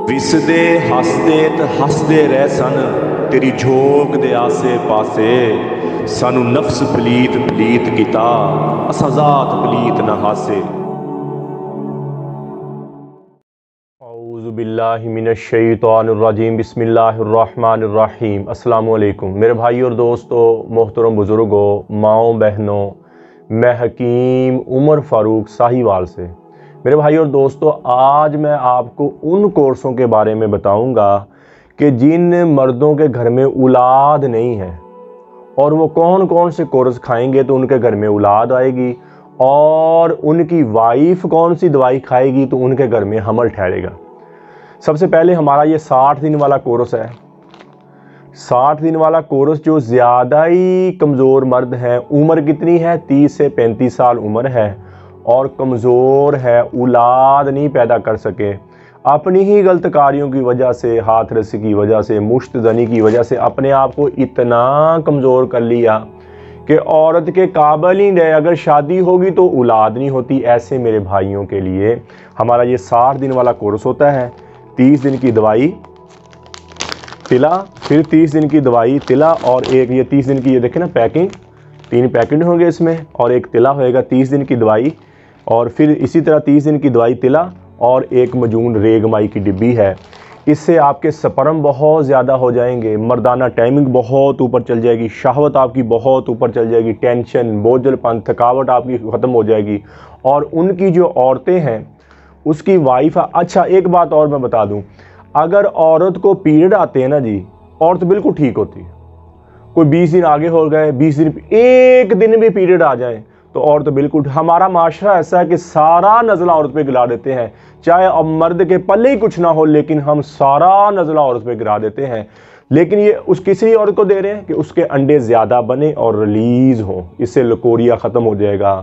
ਵਿਸਦੇ ਹੱਸਦੇ ਤੇ ਹੱਸਦੇ ਰਹਿ ਸਨ ਤੇਰੀ ਝੋਕ ਦੇ ਆਸੇ ਪਾਸੇ ਸਾਨੂੰ ਨਫਸ ਪਲੀਤ ਪਲੀਤ ਕੀਤਾ ਅਸਾਂ ਜ਼ਾਤ ਪਲੀਤ ਨਾ ਹਾਸੇ। औज़ु बिल्लाहि मिनश शैतानिर रजीम बिस्मिल्लाहिर रहमानिर रहीम। अस्सलामु अलैकुम मेरे भाई और दोस्तों, मोहतरम बुज़ुर्गों, माओ बहनों, मैं हकीम उमर फ़ारूक साहिवाल से। मेरे भाई और दोस्तों, आज मैं आपको उन कोर्सों के बारे में बताऊंगा कि जिन मर्दों के घर में औलाद नहीं है और वो कौन कौन से कोर्स खाएंगे तो उनके घर में औलाद आएगी, और उनकी वाइफ कौन सी दवाई खाएगी तो उनके घर में हमल ठहरेगा। सबसे पहले हमारा ये 60 दिन वाला कोर्स है। 60 दिन वाला कोर्स जो ज़्यादा ही कमज़ोर मर्द हैं, उम्र कितनी है 30 से 35 साल उम्र है और कमज़ोर है, औलाद नहीं पैदा कर सके, अपनी ही गलत कारियों की वजह से, हाथ रस्सी की वजह से, मुश्त ज़नी की वजह से अपने आप को इतना कमज़ोर कर लिया कि औरत के काबिल ही रहे, अगर शादी होगी तो औलाद नहीं होती। ऐसे मेरे भाइयों के लिए हमारा ये 60 दिन वाला कोर्स होता है। 30 दिन की दवाई तिला, फिर 30 दिन की दवाई तिला, और एक ये 30 दिन की ये देखें ना पैकिंग, 3 पैकेट होंगे इसमें और एक तिला होएगा 30 दिन की दवाई, और फिर इसी तरह 30 दिन की दवाई तिला और एक मजून रेगमाई की डिब्बी है। इससे आपके स्पर्म बहुत ज़्यादा हो जाएंगे, मर्दाना टाइमिंग बहुत ऊपर चल जाएगी, शहवत आपकी बहुत ऊपर चल जाएगी, टेंशन, बोझलपन, थकावट आपकी ख़त्म हो जाएगी। और उनकी जो औरतें हैं उसकी वाइफ, अच्छा एक बात और मैं बता दूं, अगर औरत को पीरियड आते हैं ना जी, औरत बिल्कुल ठीक होती है। कोई 20 दिन आगे हो गए, 20 दिन, एक दिन भी पीरियड आ जाए तो औरत बिल्कुल, हमारा माशरा ऐसा है कि सारा नज़ला औरत पे गिरा देते हैं, चाहे अब मर्द के पल्ले ही कुछ ना हो लेकिन हम सारा नज़ला औरत पे गिरा देते हैं। लेकिन ये उस किसी औरत को दे रहे हैं कि उसके अंडे ज़्यादा बने और रिलीज़ हों, इससे लकोरिया ख़त्म हो जाएगा,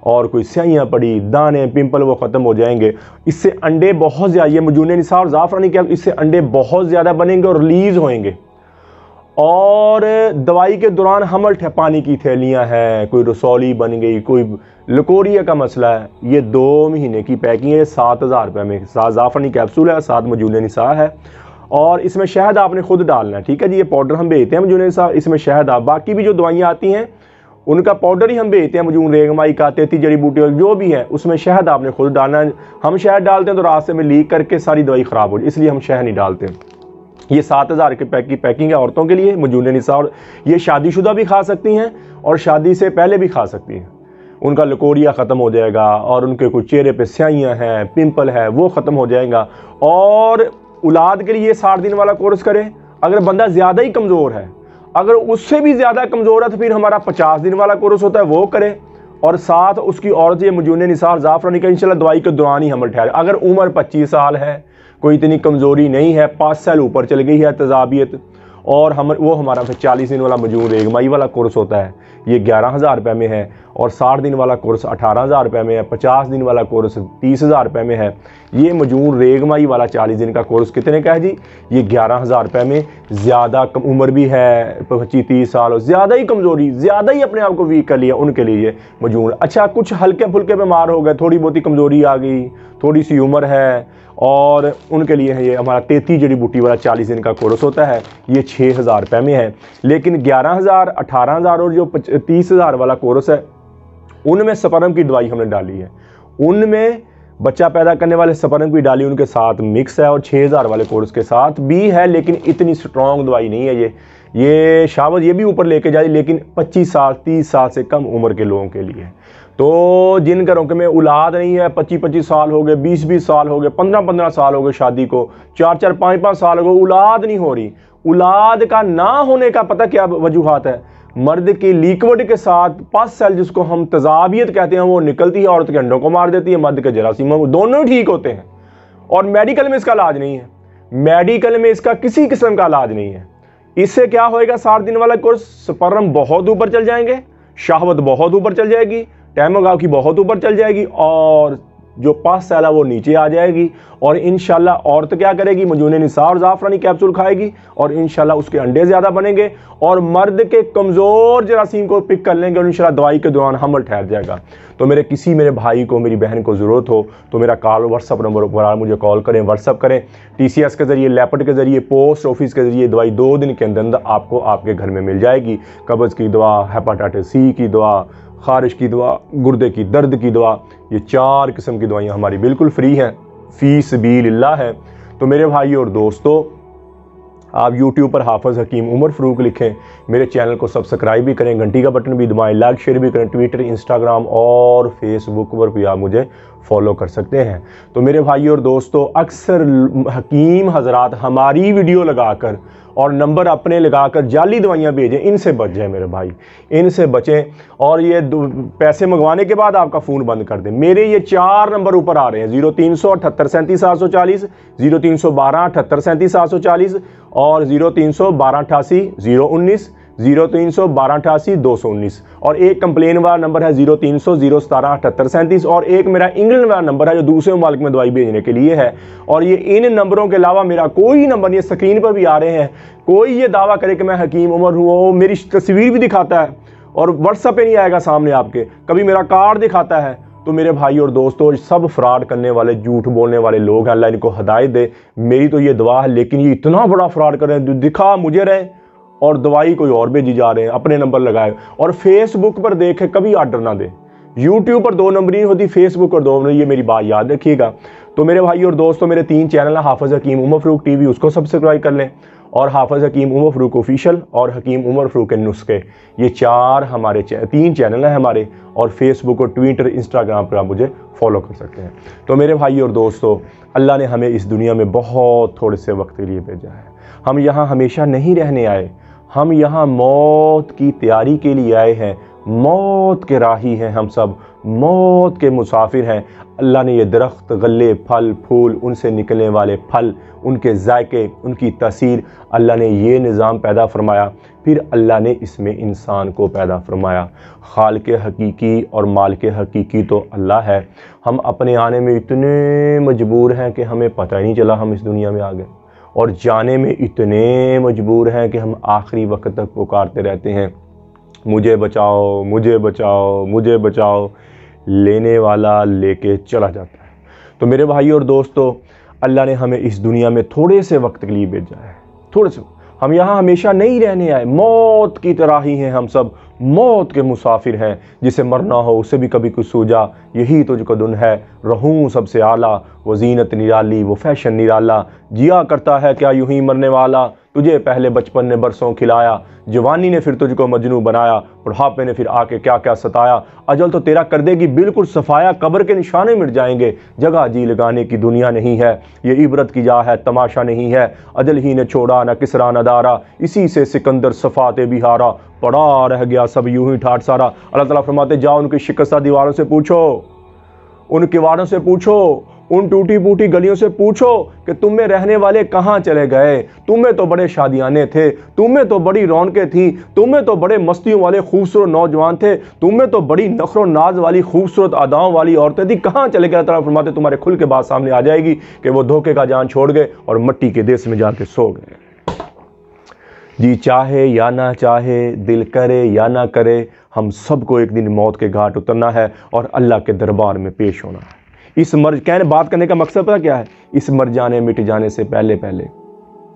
और कोई स्याहियाँ पड़ी, दाने, पिंपल वो ख़त्म हो जाएंगे। इससे अंडे बहुत ज़्यादा, ये मजून निसा और ज़ाफ़रानी क्या, इससे अंडे बहुत ज़्यादा बनेंगे और रिलीज़ होंगे। और दवाई के दौरान हमल पानी की थैलियाँ हैं, कोई रसौली बन गई, कोई लकोरिया का मसला है, ये 2 महीने की पैकिंग है, 7000 रुपये में। 7 ज़ाफ़रानी कैप्सूल है, 7 मजून निसा है, और इसमें शहद आपने खुद डालना है, ठीक है जी। ये पाउडर हम बेचते हैं मजून निसा, इसमें शहद आप, बाकी भी जो दवाइयाँ आती हैं उनका पाउडर ही हम बेचते हैं, मजून रेगमाई का, 33 जड़ी बूटी जो भी है, उसमें शहद आपने खुद डालना है। हम शहद डालते हैं तो रास्ते में लीक करके सारी दवाई ख़राब हो जाए, इसलिए हम शहद नहीं डालते। ये 7000 की पैकिंग है औरतों के लिए, मजून निसा, और ये शादीशुदा भी खा सकती हैं और शादी से पहले भी खा सकती हैं। उनका लकोरिया ख़त्म हो जाएगा और उनके कुछ चेहरे पे स्याहियाँ हैं, पिंपल है, वो ख़त्म हो जाएगा। और औलाद के लिए 60 दिन वाला कोर्स करें। अगर बंदा ज़्यादा ही कमज़ोर है, अगर उससे भी ज़्यादा कमज़ोर है तो फिर हमारा 50 दिन वाला कोर्स होता है, वो करे, और साथ उसकी औरत ये मजून निसार ज़ाफ़रानी का इंशाल्लाह दवाई के दौरान ही हमल ठहरे। अगर उम्र 25 साल है, कोई इतनी कमज़ोरी नहीं है, 5 साल ऊपर चल गई है तजाबियत, और वो हमारा फिर 40 दिन वाला मजून रेगमाई वाला कोर्स होता है, ये 11,000 रुपये में है, और 60 दिन वाला कोर्स 18,000 रुपये में है, 50 दिन वाला कोर्स 30,000 रुपये में है। ये मजून रेगमाई वाला 40 दिन का कोर्स कितने का है जी? ये 11,000 रुपये में। ज़्यादा कम उम्र भी है, 25-30 साल, ज़्यादा ही कमज़ोरी, ज़्यादा ही अपने आप को वीक कर लिया, उनके लिए ये मजून। अच्छा, कुछ हल्के फुल्के बीमार हो गए, थोड़ी बहुत ही कमज़ोरी आ गई, थोड़ी सी उम्र है, और उनके लिए है ये हमारा 33 जड़ी बूटी वाला 40 दिन का कोर्स होता है, ये 6,000 रुपये में है। लेकिन 11,000, 18,000 और जो 30,000 वाला कोर्स है, उनमें स्पर्म की दवाई हमने डाली है, उनमें बच्चा पैदा करने वाले स्पर्म की डाली उनके साथ मिक्स है, और 6,000 वाले कोर्स के साथ भी है, लेकिन इतनी स्ट्रॉन्ग दवाई नहीं है ये शावत ये भी ऊपर लेके जाए, लेकिन 25 साल 30 साल से कम उम्र के लोगों के लिए। तो जिन घरों के में औलाद नहीं है, 25-25 साल हो गए, 20-20 साल हो गए, 15-15 साल हो गए शादी को, 4-4 5-5 साल हो गए, औलाद नहीं हो रही। औलाद का ना होने का पता क्या वजूहात है? मर्द की लिक्विड के साथ पस सेल, जिसको हम तजाबियत कहते हैं, वो निकलती है, औरत के अंडों को मार देती है, मर्द के जरासीम, दोनों ही ठीक होते हैं, और मेडिकल में इसका इलाज नहीं है, मेडिकल में इसका किसी किस्म का इलाज नहीं है। इससे क्या होएगा? 60 दिन वाला कोर्स, स्पर्म बहुत ऊपर चल जाएंगे, शहवत बहुत ऊपर चल जाएगी, टाइम आपकी बहुत ऊपर चल जाएगी, और जो पास साला वो नीचे आ जाएगी, और इंशाल्लाह औरत क्या करेगी, मजून निसा और ज़ाफ़रानी कैप्सूल खाएगी और इंशाल्लाह उसके अंडे ज़्यादा बनेंगे, और मर्द के कमज़ोर जरासीम को पिक कर लेंगे और इंशाल्लाह दवाई के दौरान हमल ठहर जाएगा। तो मेरे भाई को, मेरी बहन को ज़रूरत हो तो मेरा कॉल व्हाट्सअप नंबर पर मुझे कॉल करें, व्हाट्सअप करें। TCS के ज़रिए, लेपर्ड के ज़रिए, पोस्ट ऑफिस के ज़रिए दवाई 2 दिन के अंदर आपको आपके घर में मिल जाएगी। कब्ज़ की दवा, हेपाटाइटिस C की दवा, खारिश की दवा, गुर्दे की दर्द की दवा, ये 4 किस्म की दवाइयाँ हमारी बिल्कुल फ्री हैं, फ़ी सबीलिल्लाह है। तो मेरे भाई और दोस्तों, आप YouTube पर हाफ़िज़ हकीम उमर फ़रूक लिखें, मेरे चैनल को सब्सक्राइब भी करें, घंटी का बटन भी दबाएं, लाइक शेयर भी करें। ट्विटर, इंस्टाग्राम और फेसबुक पर भी आप मुझे फॉलो कर सकते हैं। तो मेरे भाई और दोस्तों, अक्सर हकीम हजरात हमारी वीडियो लगाकर और नंबर अपने लगाकर जाली दवाइयाँ भेजें, इनसे बच जाएं मेरे भाई, इनसे बचें। और ये पैसे मंगवाने के बाद आपका फ़ोन बंद कर दें। मेरे ये 4 नंबर ऊपर आ रहे हैं, 0378 37 740, 0312 78 37 740 और 0312 88 019, 0312 88 219, और एक कंप्लेन वाला नंबर है 0300 017 78 37, और एक मेरा इंग्लैंड वाला नंबर है जो दूसरे मुल्क में दवाई भेजने के लिए है। और ये इन नंबरों के अलावा मेरा कोई नंबर नहीं है, स्क्रीन पर भी आ रहे हैं। कोई ये दावा करे कि मैं हकीम उमर हूँ, वो मेरी तस्वीर भी दिखाता है और व्हाट्सएप पे नहीं आएगा सामने आपके, कभी मेरा कार्ड दिखाता है। तो मेरे भाई और दोस्तों, सब फ्रॉड करने वाले, झूठ बोलने वाले लोग हैं, अल्लाह इनको हिदायत दे। मेरी तो ये दुआ है, लेकिन ये इतना बड़ा फ्रॉड कर रहे हैं, दिखा मुझे रहे और दवाई कोई और भेजी जा रहे हैं, अपने नंबर लगाए। और फेसबुक पर देखे कभी आर्डर ना दे। यूट्यूब पर 2 नंबर नहीं होती, फेसबुक पर 2 नंबर, ये मेरी बात याद रखिएगा। तो मेरे भाई और दोस्तों, मेरे 3 चैनल है, हाफ़िज़ हकीम उमर फ़रूक TV, उसको सब्सक्राइब कर लें, और हाफ़िज़ हकीम उमर फ़रूक ऑफिशियल और हकीम उमर फ़रूक के नुस्खे, ये 4 हमारे 3 चैनल हैं हमारे। और फेसबुक और ट्विटर, इंस्टाग्राम पर आप मुझे फॉलो कर सकते हैं। तो मेरे भाई और दोस्तों, अल्लाह ने हमें इस दुनिया में बहुत थोड़े से वक्त के लिए भेजा है। हम यहाँ हमेशा नहीं रहने आए, हम यहाँ मौत की तैयारी के लिए आए हैं। मौत के राही हैं हम सब, मौत के मुसाफिर हैं। अल्लाह ने ये दरख्त, गल्ले, फल फूल, उनसे निकलने वाले फल, उनके जायके, उनकी तासीर, अल्लाह ने ये निज़ाम पैदा फरमाया। फिर अल्लाह ने इसमें इंसान को पैदा फरमाया। खालिक हकीकी और मालिक हकीकी तो अल्लाह है। हम अपने आने में इतने मजबूर हैं कि हमें पता ही नहीं चला हम इस दुनिया में आ गए, और जाने में इतने मजबूर हैं कि हम आखिरी वक्त तक पुकारते रहते हैं, मुझे बचाओ, मुझे बचाओ, मुझे बचाओ। लेने वाला लेके चला जाता है। तो मेरे भाई और दोस्तों, अल्लाह ने हमें इस दुनिया में थोड़े से वक्त के लिए भेजा है, थोड़े से। हम यहाँ हमेशा नहीं रहने आए, मौत की तरह ही हैं हम सब, मौत के मुसाफिर हैं। जिसे मरना हो उसे भी कभी कुछ सूझा, यही तुझको दुन है, रहूं सबसे आला, वो जीनत निराली, वो फैशन निराला, जिया करता है क्या यूं ही मरने वाला, तुझे पहले बचपन ने बरसों खिलाया, जवानी ने फिर तुझको मजनू बनाया, बुढ़ापे ने फिर आके क्या क्या सताया, अजल तो तेरा कर देगी बिल्कुल सफाया, कब्र के निशाने मिट जाएंगे, जगह जी लगाने की दुनिया नहीं है, ये इबरत की जा है तमाशा नहीं है, अजल ही ने छोड़ा न किसरा न दारा, इसी से सिकंदर सफाते बिहारा, पड़ा रह गया सब यूं ही ठाट सारा। अल्लाह ताला फरमाते, जाओ उनकी शिकस्ता दीवारों से पूछो, उन किवाड़ों से पूछो, उन टूटी फूटी गलियों से पूछो कि तुम में रहने वाले कहाँ चले गए। तुम्हें तो बड़े शादियाने थे, तुम्हें तो बड़ी रौनकें थी, तुम्हें तो बड़े मस्तियों वाले खूबसूरत नौजवान थे, तुम्हें तो बड़ी नखरो नाज वाली खूबसूरत अदाओं वाली औरतें थी, कहाँ चले गए। अल्लाह फरमाते, तुम्हारे खुल के बात सामने आ जाएगी कि वो धोखे का जान छोड़ गए और मट्टी के देश में जाके सो गए। जी चाहे या ना चाहे, दिल करे या ना करे, हम सबको एक दिन मौत के घाट उतरना है और अल्लाह के दरबार में पेश होना है। इस बात करने का मकसद पता क्या है? इस मर जाने मिट जाने से पहले पहले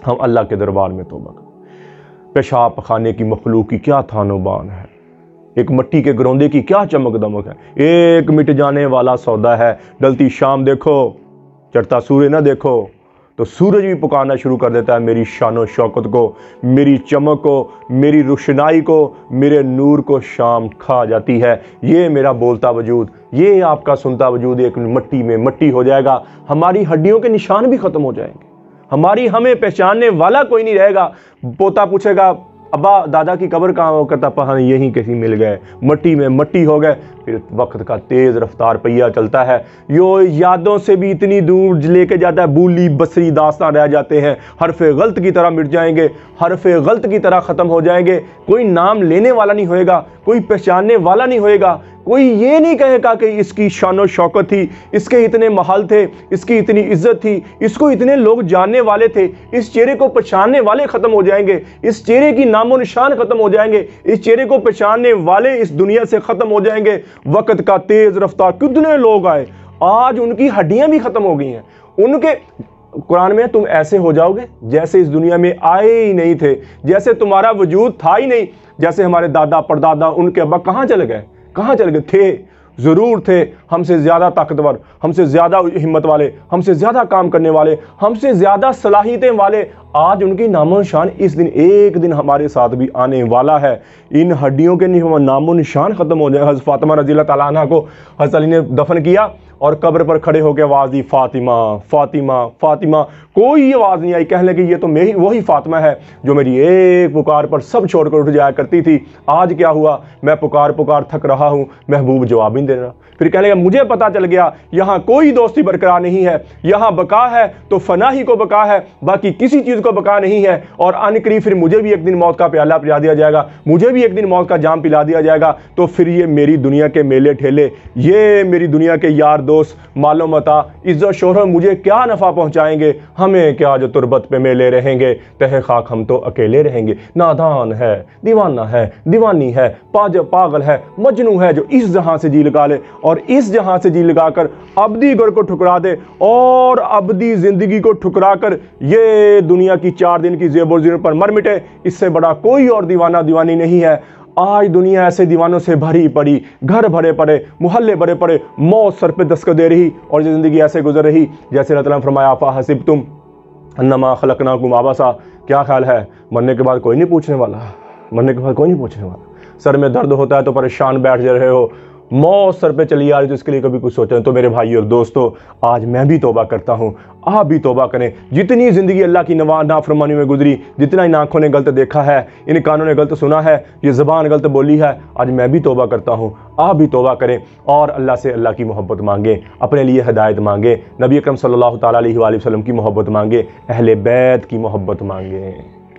हम अल्लाह के दरबार में तौबा करें। पेशाब खाने की मखलूक की क्या थानोबान है, एक मट्टी के गरौंदे की क्या चमक दमक है, एक मिट जाने वाला सौदा है। डलती शाम देखो, चढ़ता सूर्य ना देखो, तो सूरज भी पुकारना शुरू कर देता है, मेरी शानो शौकत को, मेरी चमक को, मेरी रोशनाई को, मेरे नूर को शाम खा जाती है। ये मेरा बोलता वजूद, ये आपका सुनता वजूद एक मट्टी में मट्टी हो जाएगा। हमारी हड्डियों के निशान भी खत्म हो जाएंगे, हमें पहचानने वाला कोई नहीं रहेगा। पोता पूछेगा, अब्बा दादा की कब्र कहाँ हो? करता पहा यहीं कहीं मिल गए, मट्टी में मट्टी हो गए। फिर वक्त का तेज रफ्तार पहिया चलता है, यो यादों से भी इतनी दूर लेके जाता है, बूली बसरी दास्तां रह जाते हैं, हरफे गलत की तरह मिट जाएंगे, हरफे गलत की तरह ख़त्म हो जाएंगे। कोई नाम लेने वाला नहीं होएगा, कोई पहचानने वाला नहीं होएगा, کوئی یہ نہیں کہے گا کہ اس کی شان و شوکت تھی، اس کے اتنے محل تھے، اس کی اتنی عزت تھی، اس کو اتنے لوگ جاننے والے تھے، اس چہرے کو پہچاننے والے ختم ہو جائیں گے، اس چہرے کی نام و نشان ختم ہو جائیں گے، اس چہرے کو پہچاننے والے اس دنیا سے ختم ہو جائیں گے۔ وقت کا تیز رفتار کتنے لوگ آئے، آج ان کی ہڈیاں بھی ختم ہو گئی ہیں، ان کے قرآن میں تم ایسے ہو جاؤ گے جیسے اس دنیا میں آئے ہی نہیں تھے، جیسے تمہارا وجود تھا ہی نہیں۔ جیسے ہمارے دادا پردادا، ان کے ابا کہاں چلے گئے؟ کہاں چلے گئے؟ تھے، ضرور تھے، ہم سے زیادہ طاقتور، ہم سے زیادہ ہمت والے، ہم سے زیادہ کام کرنے والے، ہم سے زیادہ صلاحیتیں والے۔ آج ان کی نام و نشان اس دن ایک دن ہمارے ساتھ بھی آنے والا ہے، ان ہڈیوں کے نام و نشان ختم ہو جائے۔ حضرت فاطمہ رضی اللہ تعالیٰ عنہ کو حضرت علی نے دفن کیا اور قبر پر کھڑے ہو کے آواز دی، فاطمہ فاطمہ فاطمہ۔ کوئی آواز نہیں آئی کہنے لگی یہ تو وہی فاطمہ ہے جو میری ایک پکار پر سب چھوڑ کر اٹھ جایا کرتی تھی۔ آج کیا ہوا؟ میں پکار تھک رہا ہوں، محبوب جواب نہیں دے رہا۔ پھر کہنے لگا مجھے پتا چل گیا یہاں کوئی دوستی برقرار نہیں ہے، یہاں بقا ہے تو فنا ہی کو بقا ہے، باقی کسی چیز کو بقا نہیں ہے۔ اور ان قریب پھر مجھے بھی ایک دن موت کا پیالہ پلا دیا جائے گا، مجھے بھی ایک دن موت کا جام پلا دیا جائے گا۔ تو پھر یہ میری دنیا کے میلے ٹھیلے، یہ میری دنیا کے یار دوست، مال و متاع، عزت شہرت مجھے کیا نفع پہنچائیں گے؟ ہمیں کیا جو تربت پہ میلے رہیں گے، تہ خاک ہم تو اکیلے رہیں گے۔ نادان ہے، دیوانہ ہے، دیوانی ہے، پاگل ہے، مجنوں ہے جو اس جہاں سے جی لگا لے اور اس جہاں سے جی لگا کر ابدی گھر کو ٹھکرا دے اور ابدی زندگی کو ٹھکرا کر یہ دنیا کی 4 دن کی زیب و زینت پر مر مٹے۔ اس سے بڑا کوئی اور دیوانہ دیوانی نہیں ہے۔ آج دنیا ایسے دیوانوں سے بھری پڑی، گھر بھرے پڑے، محلے بھرے پڑے، موت سر پہ دستک دے رہی اور یہ زندگی ایسے گزر رہی جیسے اللہ تعالیٰ نے فرمایا فَحَسِبْتُمْ انما خلقناکم عبثا۔ کیا خیال ہے مرنے کے بعد کوئی نہیں پوچھنے والا؟ مرنے کے بعد کوئی نہیں پوچھنے والا۔ سر میں درد ہوتا ہے تو پریشان بیٹھ جا رہے ہو، موت سر پہ چلی آ رہی تو اس کے لیے کبھی کچھ سوچیں؟ تو میرے بھائی اور دوستو، آج میں بھی توبہ کرتا ہوں، آپ بھی توبہ کریں۔ جتنی زندگی اللہ کی نافرمانی میں گزری، جتنا ان آنکھوں نے غلط دیکھا ہے، ان کانوں نے غلط سنا ہے، یہ زبان غلط بولی ہے، آج میں بھی توبہ کرتا ہوں، آپ بھی توبہ کریں اور اللہ سے اللہ کی محبت مانگیں، اپنے لیے ہدایت مانگیں، نبی اکرم صلی اللہ تعالیٰ علیہ وآلہ وسلم کی محبت مانگیں، اہل بیت کی محبت مانگیں،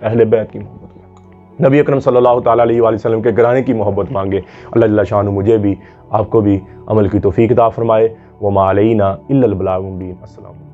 اہل بیت کی محبت مانگیں، نبی اکرم صلی اللہ تعالیٰ علیہ وآلہ وسلم کے گھرانے کی محبت مانگے۔ اللہ جل شانہ مجھے بھی آپ کو بھی عمل کی توفیق عطا فرمائے۔ وما علینا الا البلاغ المبین۔ السلام علیکم۔